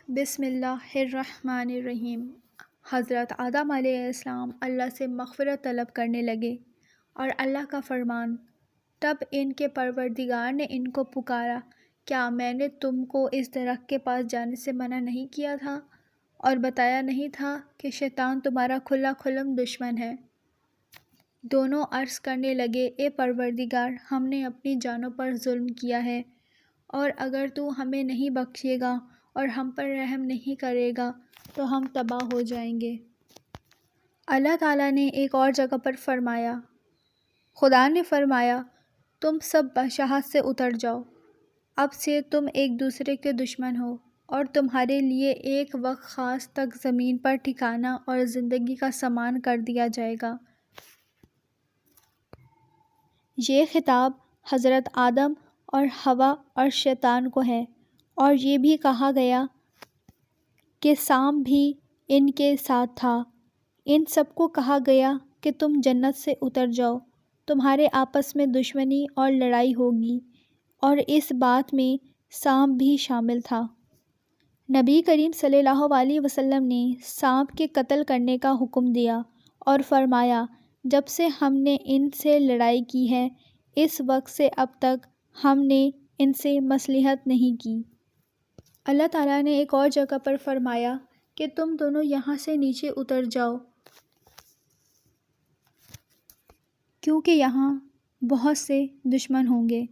بسم اللہ الرحمن الرحیم۔ حضرت آدم علیہ السلام اللہ سے مغفرت طلب کرنے لگے اور اللہ کا فرمان، تب ان کے پروردگار نے ان کو پکارا، کیا میں نے تم کو اس درخت کے پاس جانے سے منع نہیں کیا تھا اور بتایا نہیں تھا کہ شیطان تمہارا کھلا کھلم دشمن ہے؟ دونوں عرض کرنے لگے، اے پروردگار، ہم نے اپنی جانوں پر ظلم کیا ہے، اور اگر تو ہمیں نہیں بخشے گا اور ہم پر رحم نہیں کرے گا تو ہم تباہ ہو جائیں گے۔ اللہ تعالیٰ نے ایک اور جگہ پر فرمایا، خدا نے فرمایا، تم سب باشاہت سے اتر جاؤ، اب سے تم ایک دوسرے کے دشمن ہو، اور تمہارے لیے ایک وقت خاص تک زمین پر ٹھکانہ اور زندگی کا سامان کر دیا جائے گا۔ یہ خطاب حضرت آدم اور حوا اور شیطان کو ہے، اور یہ بھی کہا گیا کہ سام بھی ان کے ساتھ تھا۔ ان سب کو کہا گیا کہ تم جنت سے اتر جاؤ، تمہارے آپس میں دشمنی اور لڑائی ہوگی، اور اس بات میں سام بھی شامل تھا۔ نبی کریم صلی اللہ علیہ وسلم نے سام کے قتل کرنے کا حکم دیا اور فرمایا، جب سے ہم نے ان سے لڑائی کی ہے، اس وقت سے اب تک ہم نے ان سے مصلحت نہیں کی۔ اللہ تعالیٰ نے ایک اور جگہ پر فرمایا کہ تم دونوں یہاں سے نیچے اتر جاؤ، کیونکہ یہاں بہت سے دشمن ہوں گے۔